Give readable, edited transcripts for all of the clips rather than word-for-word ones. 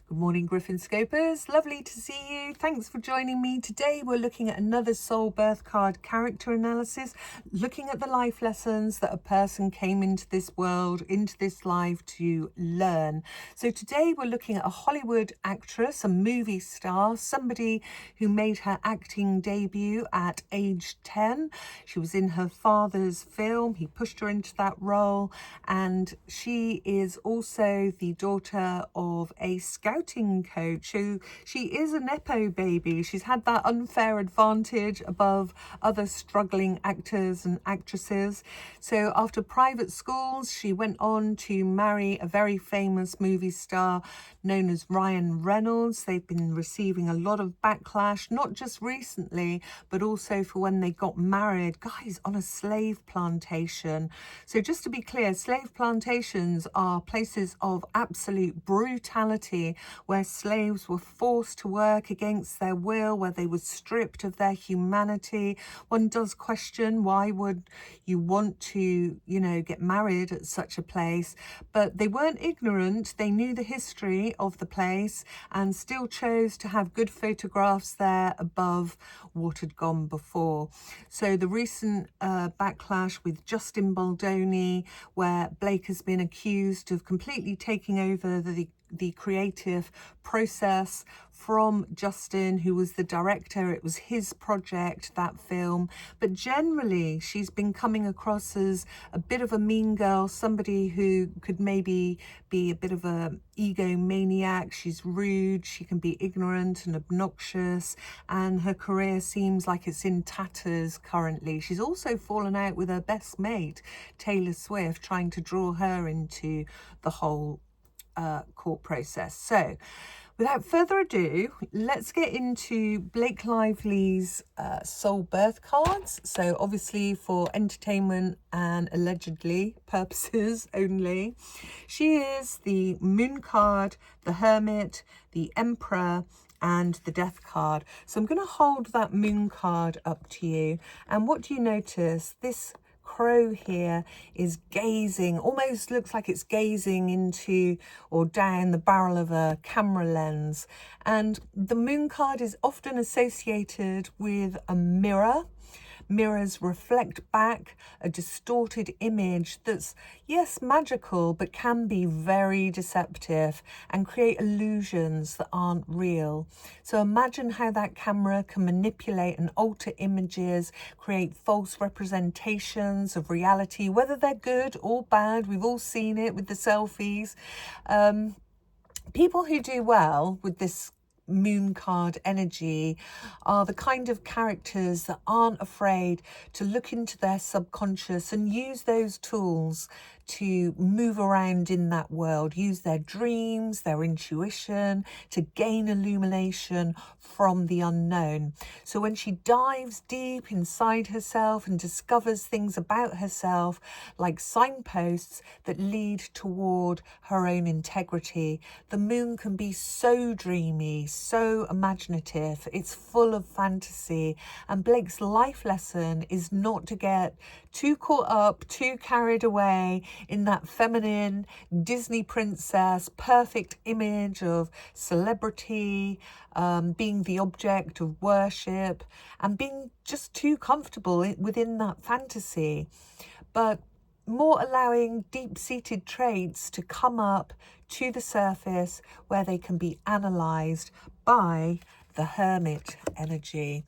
Good morning, Griffin Scopers. Lovely to see you. Thanks for joining me. Today we're looking at another soul birth card character analysis, looking at the life lessons that a person came into this world, into this life to learn. So today we're looking at a Hollywood actress, a movie star, somebody who made her acting debut at age 10. She was in her father's film. He pushed her into that role, and she is also the daughter of a scouting coach. So she is a Nepo baby. She's had that unfair advantage above other struggling actors and actresses. So after private schools, she went on to marry a very famous movie star known as Ryan Reynolds. They've been receiving a lot of backlash, not just recently, but also for when they got married, guys, on a slave plantation. So just to be clear, slave plantations are places of absolute brutality where slaves were forced to work against their will, where they were stripped of their humanity. One does question, why would you want to, get married at such a place? But they weren't ignorant. They knew the history of the place and still chose to have good photographs there above what had gone before. So the recent backlash with Justin Baldoni, where Blake has been accused of completely taking over the creative process from Justin, who was the director. It was his project, that film. But generally, she's been coming across as a bit of a mean girl, somebody who could maybe be a bit of a egomaniac. She's rude, she can be ignorant and obnoxious, and her career seems like it's in tatters currently. She's also fallen out with her best mate, Taylor Swift, trying to draw her into the whole court process. So without further ado, let's get into Blake Lively's soul birth cards. So obviously for entertainment and allegedly purposes only. She is the Moon card, the Hermit, the Emperor, and the Death card. So I'm going to hold that Moon card up to you. And what do you notice? This crow here is gazing, almost looks like it's gazing into or down the barrel of a camera lens. And the Moon card is often associated with a mirror. Mirrors reflect back a distorted image that's, yes, magical, but can be very deceptive and create illusions that aren't real. So imagine how that camera can manipulate and alter images, create false representations of reality, whether they're good or bad. We've all seen it with the selfies. People who do well with this Moon card energy are the kind of characters that aren't afraid to look into their subconscious and use those tools to move around in that world, use their dreams, their intuition to gain illumination from the unknown. So when she dives deep inside herself and discovers things about herself, like signposts that lead toward her own integrity, the moon can be so dreamy, so imaginative. It's full of fantasy. And Blake's life lesson is not to get too caught up, too carried away in that feminine Disney princess, perfect image of celebrity, being the object of worship, and being just too comfortable within that fantasy. But more allowing deep-seated traits to come up to the surface where they can be analysed by the Hermit energy.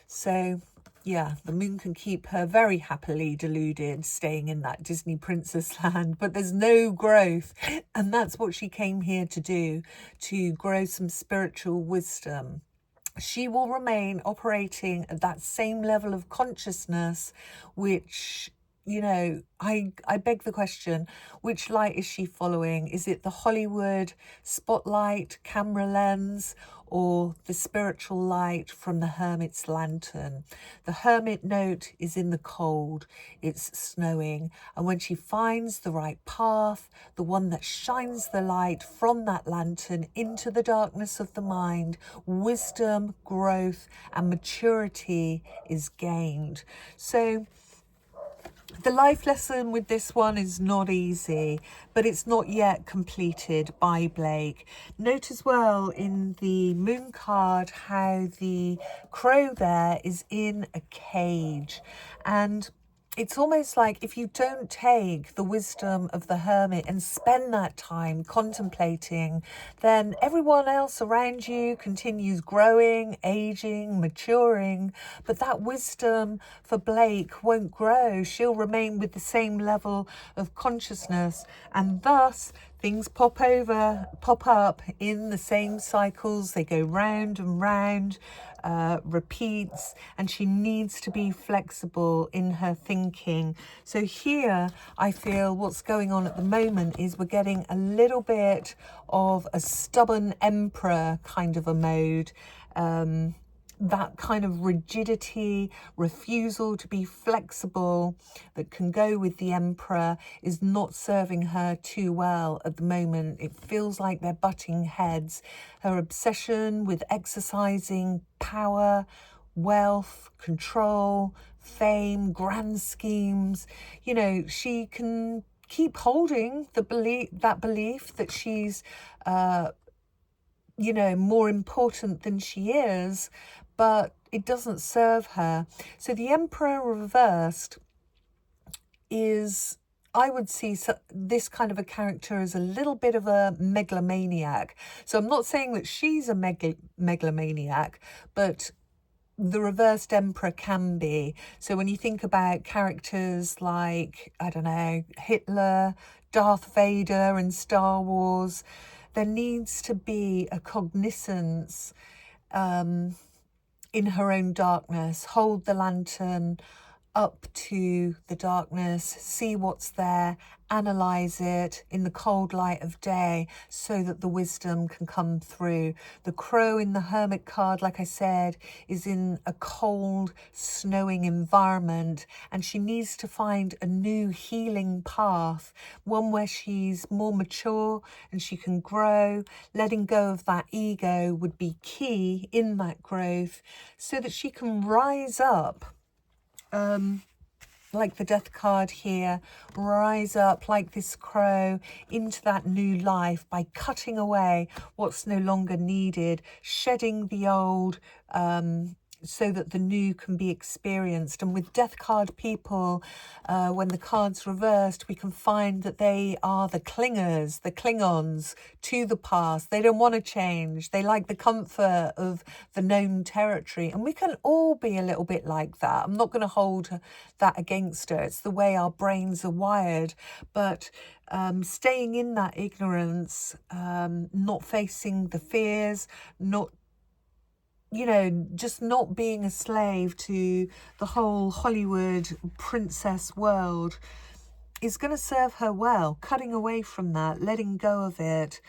So yeah, the moon can keep her very happily deluded, staying in that Disney princess land, but there's no growth. And that's what she came here to do, to grow some spiritual wisdom. She will remain operating at that same level of consciousness, which, I beg the question, which light is she following? Is it the Hollywood spotlight, camera lens, or the spiritual light from the Hermit's lantern? The Hermit note is in the cold, it's snowing, and when she finds the right path, the one that shines the light from that lantern into the darkness of the mind, wisdom, growth, and maturity is gained. So The life lesson with this one is not easy, but it's not yet completed by Blake. Note as well in the moon card how the crow there is in a cage, and it's almost like if you don't take the wisdom of the hermit and spend that time contemplating, then everyone else around you continues growing, aging, maturing, but that wisdom for Blake won't grow. She'll remain with the same level of consciousness, and thus things pop up in the same cycles. They go round and round, repeats, and she needs to be flexible in her thinking. So here I feel what's going on at the moment is we're getting a little bit of a stubborn emperor kind of a mode. That kind of rigidity, refusal to be flexible that can go with the emperor is not serving her too well at the moment. It feels like they're butting heads. Her obsession with exercising power, wealth, control, fame, grand schemes, you know, she can keep holding the belief that she's you know, more important than she is, but it doesn't serve her. So the Emperor reversed is, I would see this kind of a character as a little bit of a megalomaniac. So I'm not saying that she's a megalomaniac, but the reversed emperor can be. So when you think about characters like, I don't know, Hitler, Darth Vader in Star Wars, there needs to be a cognizance in her own darkness. Hold the lantern up to the darkness, see what's there, analyze it in the cold light of day so that the wisdom can come through. The crow in the hermit card, like I said, is in a cold, snowing environment, and she needs to find a new healing path, one where she's more mature and she can grow. Letting go of that ego would be key in that growth so that she can rise up. Like the death card here, rise up like this crow into that new life by cutting away what's no longer needed, shedding the old, so that the new can be experienced. And with death card people, when the card's reversed, we can find that they are the clingers, the Klingons to the past. They don't want to change. They like the comfort of the known territory. And we can all be a little bit like that. I'm not going to hold that against her. It's the way our brains are wired. But staying in that ignorance, not facing the fears, not, you know, just not being a slave to the whole Hollywood princess world is going to serve her well. Cutting away from that, letting go of it.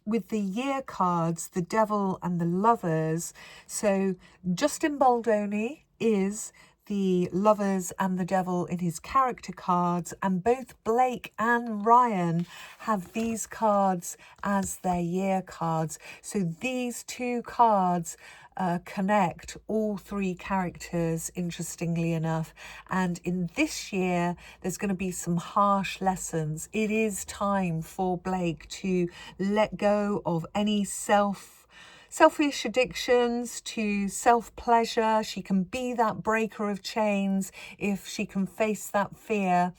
With the year cards, the devil and the lovers. So Justin Baldoni is the lovers and the devil in his character cards, and both Blake and Ryan have these cards as their year cards. So these two cards connect all three characters, interestingly enough. And in this year, there's going to be some harsh lessons. It is time for Blake to let go of any selfish addictions to self-pleasure. She can be that breaker of chains if she can face that fear.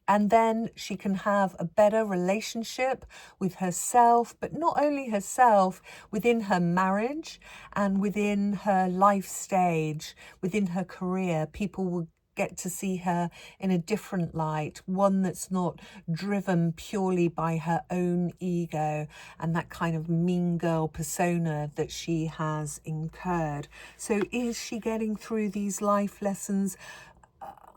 And then she can have a better relationship with herself, but not only herself, within her marriage and within her life stage, within her career. People will get to see her in a different light, one that's not driven purely by her own ego and that kind of mean girl persona that she has incurred. So is she getting through these life lessons?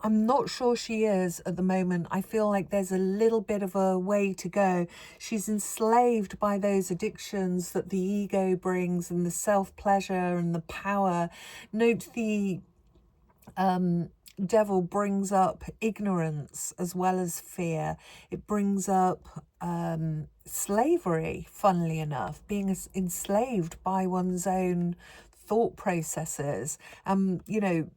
I'm not sure she is at the moment. I feel like there's a little bit of a way to go. She's enslaved by those addictions that the ego brings and the self-pleasure and the power. Note the devil brings up ignorance as well as fear. It brings up slavery, funnily enough, being enslaved by one's own thought processes. You know,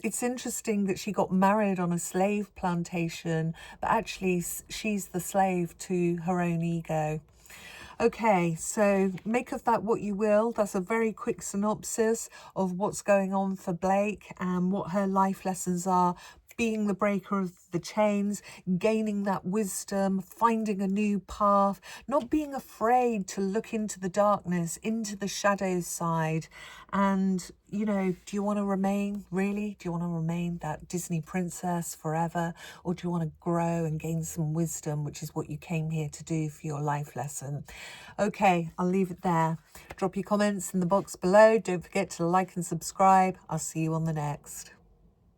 It's interesting that she got married on a slave plantation, but actually she's the slave to her own ego. Okay, so make of that what you will. That's a very quick synopsis of what's going on for Blake and what her life lessons are. Being the breaker of the chains, gaining that wisdom, finding a new path, not being afraid to look into the darkness, into the shadow side. And, you know, do you want to remain, really? Do you want to remain that Disney princess forever? Or do you want to grow and gain some wisdom, which is what you came here to do for your life lesson? Okay, I'll leave it there. Drop your comments in the box below. Don't forget to like and subscribe. I'll see you on the next.